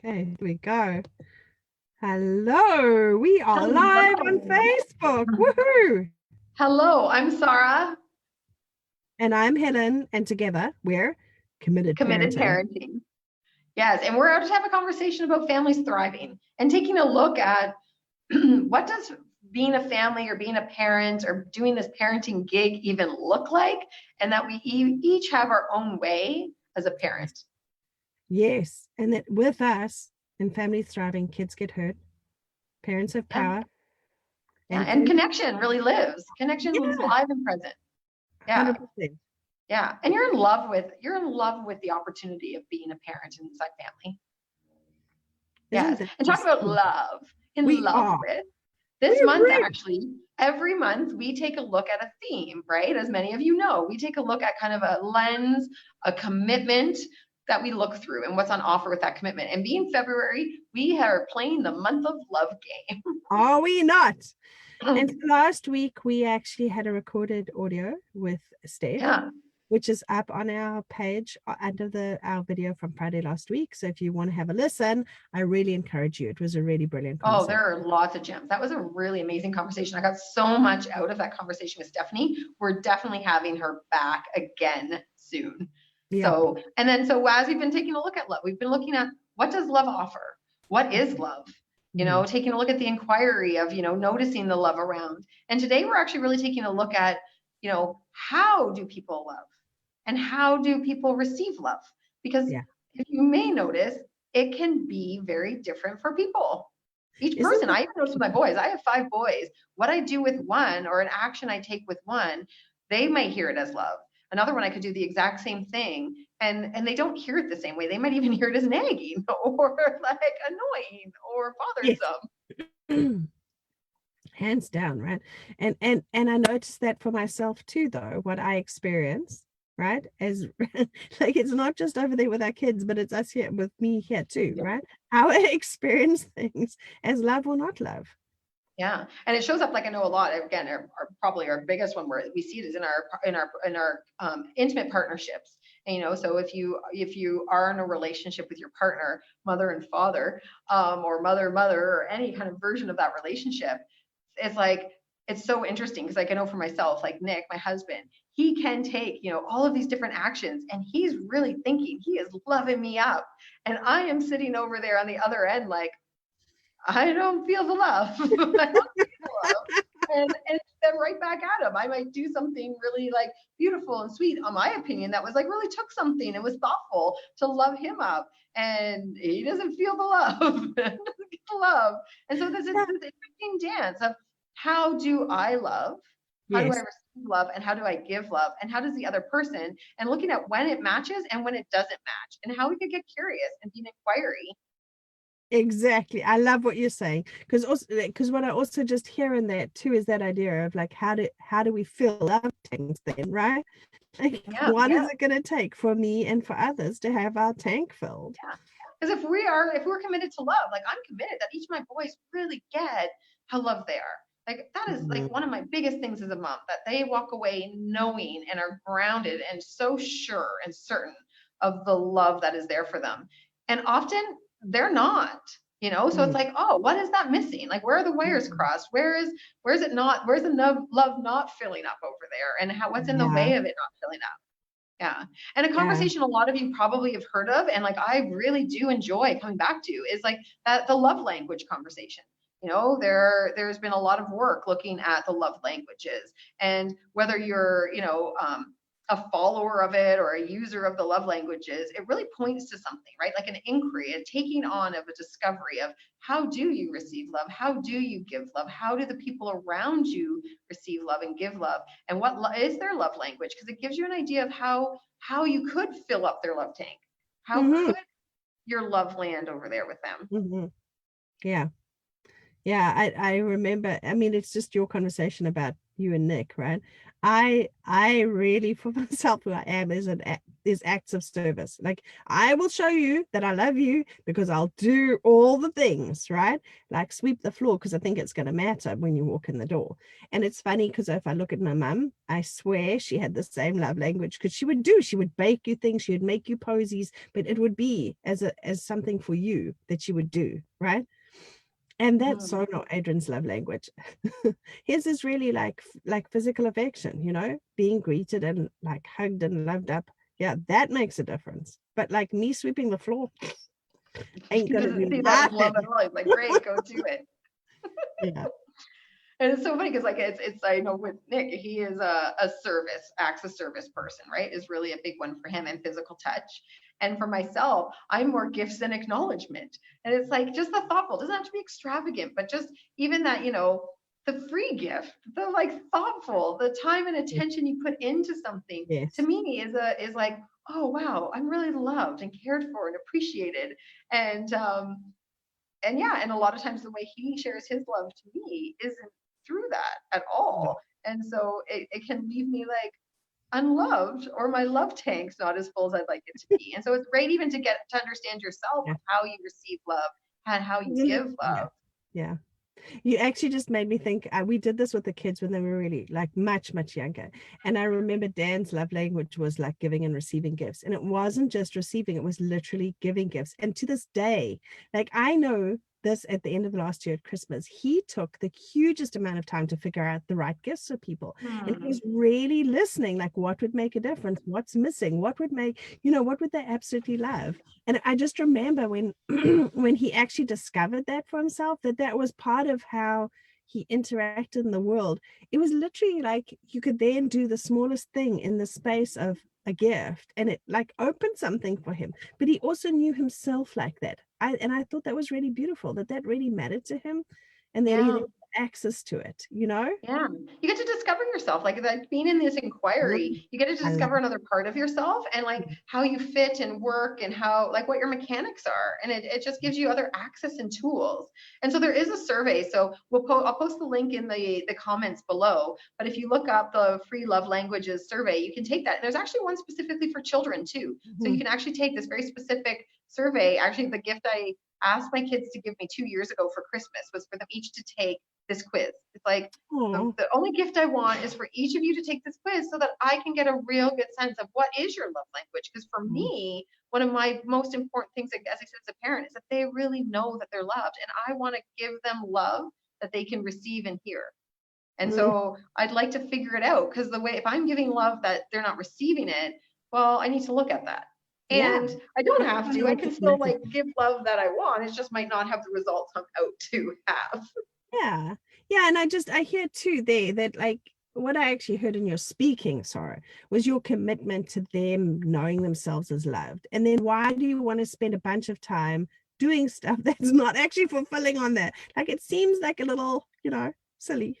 Okay, here we go. Hello, we are live on Facebook. Woohoo! Hello, I'm Szara. And I'm Helen, and together we're Committed Committed Parenting. parenting. Yes, and we're out to have a conversation about families thriving and taking a look at what does being a family or being a parent or doing this parenting gig even look like, and that we each have our own way as a parent. Yes, and that with us in families thriving, kids get hurt, parents have power. Yeah, and connection really lives. Connection is Yeah, live and present. Yeah. 100%. Yeah. And you're in love with the opportunity of being a parent inside family. Yes. And talk about love. We are. With. This month, actually, every month we take a look at a theme, right? As many of you know, we take a look at kind of a lens, a commitment that we look through and what's on offer with that commitment. And being February, we are playing the month of love game. Are we not? And last week we actually had a recorded audio with Steph, which is up on our page under our video from Friday last week. So if you want to have a listen, I really encourage you. It was a really brilliant conversation. Oh, there are lots of gems. That was a really amazing conversation. I got so much out of that conversation with Stephanie. We're definitely having her back again soon. Yeah. So as we've been taking a look at love, we've been looking at what does love offer? What is love? Taking a look at the inquiry of, noticing the love around. And today we're actually really taking a look at, how do people love and how do people receive love? Because if you may notice, it can be very different for people. Each person, I even notice with my boys, I have 5 boys. What I do with one or an action I take with one, they might hear it as love. Another one, I could do the exact same thing and they don't hear it the same way. They might even hear it as nagging or like annoying or bothersome. Hands down, right? And I noticed that for myself too, though, what I experience, right? As like it's not just over there with our kids, but it's us here with me here too, right? How I experience things as love or not love. Yeah, and it shows up, like I know a lot. Again, probably our biggest one where we see it is in our intimate partnerships. And so if you are in a relationship with your partner, mother and father, or mother or any kind of version of that relationship, it's so interesting because like I know for myself, like Nick, my husband, he can take all of these different actions and he's really thinking he is loving me up, and I am sitting over there on the other end like, I don't feel the love. I don't feel the love. And then right back at him, I might do something really like beautiful and sweet, on my opinion, that was like really took something. It was thoughtful to love him up. And he doesn't feel the love. Doesn't get the love. And so there's this interesting dance of how do I love? How do I receive love? And how do I give love? And how does the other person? And looking at when it matches and when it doesn't match, and how we could get curious and be an inquiry. Exactly. I love what you're saying, because what I also just hear in that too is that idea of like how do we fill up things then, right? Like what is it going to take for me and for others to have our tank filled? Yeah, because if we're committed to love, like I'm committed that each of my boys really get how loved they are. Like that is like one of my biggest things as a mom, that they walk away knowing and are grounded and so sure and certain of the love that is there for them. And often they're not, so it's like, oh, what is that missing? Like, where are the wires crossed? Where's the love not filling up over there? And what's in the way of it not filling up? Yeah. And a conversation a lot of you probably have heard of, and like I really do enjoy coming back to, is like that the love language conversation. There's been a lot of work looking at the love languages, and whether you're a follower of it or a user of the love languages, it really points to something, right? Like an inquiry, a taking on of a discovery of how do you receive love? How do you give love? How do the people around you receive love and give love? And what is their love language? Because it gives you an idea of how you could fill up their love tank. How could your love land over there with them? Yeah. I remember, I mean, it's just your conversation about you and Nick, right? I really, for myself, who I am is acts of service. Like, I will show you that I love you because I'll do all the things, right? Like sweep the floor because I think it's going to matter when you walk in the door. And it's funny because if I look at my mum, I swear she had the same love language, because she would bake you things, she would make you posies, but it would be as something for you that she would do, right? And that's Mhm. so not Adrian's love language. His is really like physical affection, being greeted and like hugged and loved up. Yeah, that makes a difference. But like me sweeping the floor ain't He gonna doesn't do see that as love at nothing. all. He's like, great, go do it. Yeah. And it's so funny because like it's I know with Nick, he is a service, acts of service person, right? Is really a big one for him, and physical touch. And for myself, I'm more gifts and acknowledgement. And it's like just the thoughtful, doesn't have to be extravagant, but just even that, the free gift, the like thoughtful, the time and attention you put into something to Yes. me is like, oh wow, I'm really loved and cared for and appreciated. And and yeah, and a lot of times the way he shares his love to me isn't through that at No. all. And so it can leave me like unloved, or my love tank's not as full as I'd like it to be. And so it's great even to get to understand yourself Yeah. of how you receive love and how you give Yeah. love. Yeah. You actually just made me think. We did this with the kids when they were really like much, much younger. And I remember Dan's love language was like giving and receiving gifts. And it wasn't just receiving, it was literally giving gifts. And to this day, like I know this at the end of the last year at Christmas, he took the hugest amount of time to figure out the right gifts for people. And he Hmm. was really listening, like what would make a difference, what's missing, what would make, what would they absolutely love. And I just remember when when he actually discovered that for himself, that was part of how he interacted in the world. It was literally like you could then do the smallest thing in the space of a gift, and it like opened something for him. But he also knew himself like that. I thought that was really beautiful, that really mattered to him, and that he Yeah. then had access to it. Yeah, you get to discover yourself. Like being in this inquiry, Mm, you get to I love discover another part of yourself and like it. how you fit and work and how like what your mechanics are. And it just gives you other access and tools. And so there is a survey. So I'll post the link in the comments below. But if you look up the free love languages survey, you can take that. And there's actually one specifically for children too. So you Mhm. can actually take this very specific survey. Actually, the gift I asked my kids to give me 2 years ago for Christmas was for them each to take this quiz. It's like Aw, the only gift I want is for each of you to take this quiz so that I can get a real good sense of what is your love language. Because for mm, me, one of my most important things, as I said, as a parent, is that they really know that they're loved. And I want to give them love that they can receive and hear. And mm, so I'd like to figure it out because the way, if I'm giving love that they're not receiving it, well, I need to look at that. yeah. And I don't That's have why I to, I want can to still connect with like you. give love that I want. It just might not have the results I'm out to have. Yeah. Yeah. And I hear too there that like what I actually heard in your speaking, sorry, was your commitment to them knowing themselves as loved. And then why do you want to spend a bunch of time doing stuff that's not actually fulfilling on that? Like it seems like a little, silly.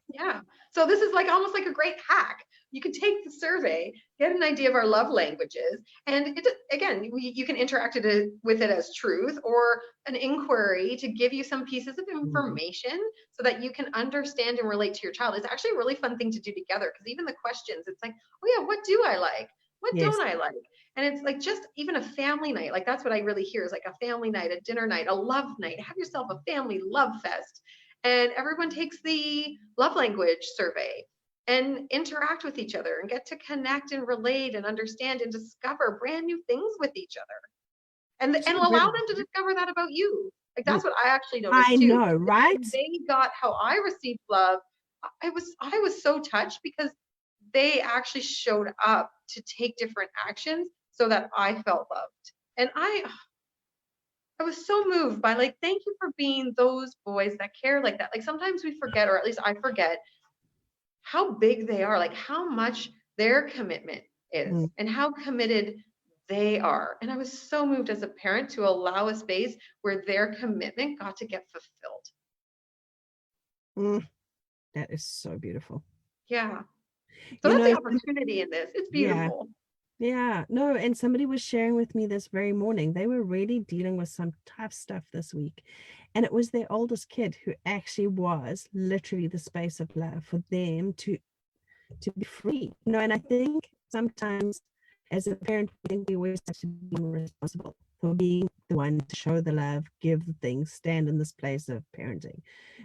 Yeah. So this is like almost like a great hack. You can take the survey, get an idea of our love languages, and again, you can interact with it as truth or an inquiry to give you some pieces of Mm, information so that you can understand and relate to your child. It's actually a really fun thing to do together because even the questions, it's like, oh yeah, what do I like? What yes. don't I like? And it's like just even a family night. Like that's what I really hear is like a family night, a dinner night, a love night. Have yourself a family love fest, and everyone takes the love language survey and interact with each other and get to connect and relate and understand and discover brand new things with each other So and allow good. them to discover that about you. Like that's what I actually I noticed too. know, Like right? when they got how I received love, I was so touched because they actually showed up to take different actions so that I felt loved. And I was so moved by like, thank you for being those boys that care like that. Like sometimes we forget, or at least I forget, how big they are, like how much their commitment is Mm, and how committed they are. And I was so moved as a parent to allow a space where their commitment got to get fulfilled. mm, that is so beautiful. Yeah. So You that's the know, opportunity in this. It's yeah. beautiful. Yeah, no, and somebody was sharing with me this very morning. They were really dealing with some tough stuff this week. And it was their oldest kid who actually was literally the space of love for them to be free. And I think sometimes as a parent, I think we always have to be responsible for being the one to show the love, give the things, stand in this place of parenting.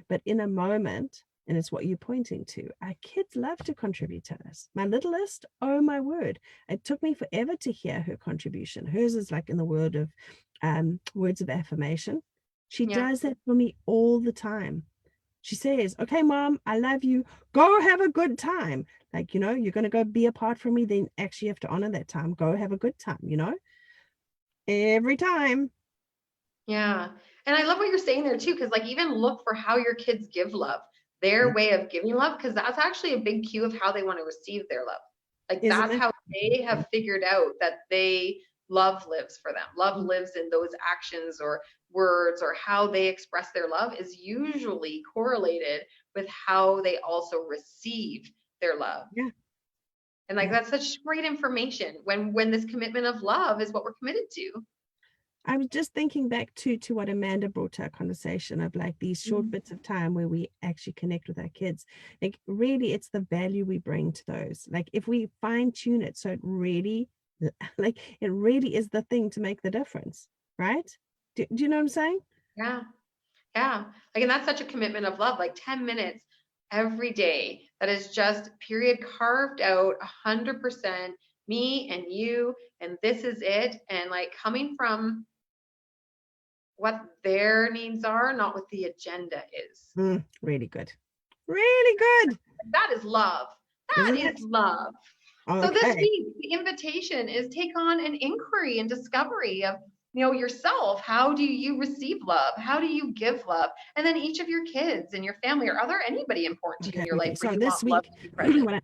But in a moment, and it's what you're pointing to, our kids love to contribute to us. My littlest, oh my word, it took me forever to hear her contribution. Hers is like in the world of words of affirmation. She Yeah. does that for me all the time. She says, okay, mom, I love you. Go have a good time. Like, you're going to go be apart from me. Then actually you have to honor that time. Go have a good time, every time. Yeah. And I love what you're saying there too, because like even look for how your kids give love, their Yeah. way of giving love, because that's actually a big cue of how they want to receive their love. Like Isn't that's it? how they have figured out that love lives for them. Love lives in those actions or words, or how they express their love is usually correlated with how they also receive their love. Yeah. And like Yeah. that's such great information when this commitment of love is what we're committed to. I was just thinking back to what Amanda brought to our conversation of like these short bits of time where we actually connect with our kids. Like really, it's the value we bring to those. Like if we fine tune it so it really, like it really is the thing to make the difference, right? Do you know what I'm saying? Yeah. Yeah. Like, and that's such a commitment of love, like 10 minutes every day. That is just period carved out 100% me and you, and this is it. And like coming from what their needs are, not what the agenda is. Really good. Really good. That is love. That Isn't is it? love. So this Okay. week, the invitation is take on an inquiry and discovery of yourself. How do you receive love? How do you give love? And then each of your kids and your family, or other anybody important to you Okay. in your life Okay. where So you this want love week, to be present. when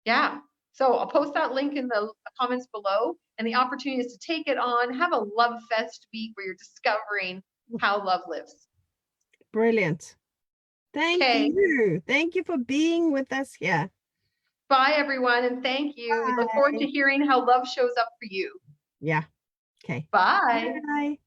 Yeah. So I'll post that link in the comments below, and the opportunity is to take it on, have a love fest week where you're discovering how love lives. brilliant. Thank Okay. you. Thank you for being with us here. Bye, everyone, and thank you. We look forward to Bye. hearing how love shows up for you. Yeah. Okay. Bye. Bye.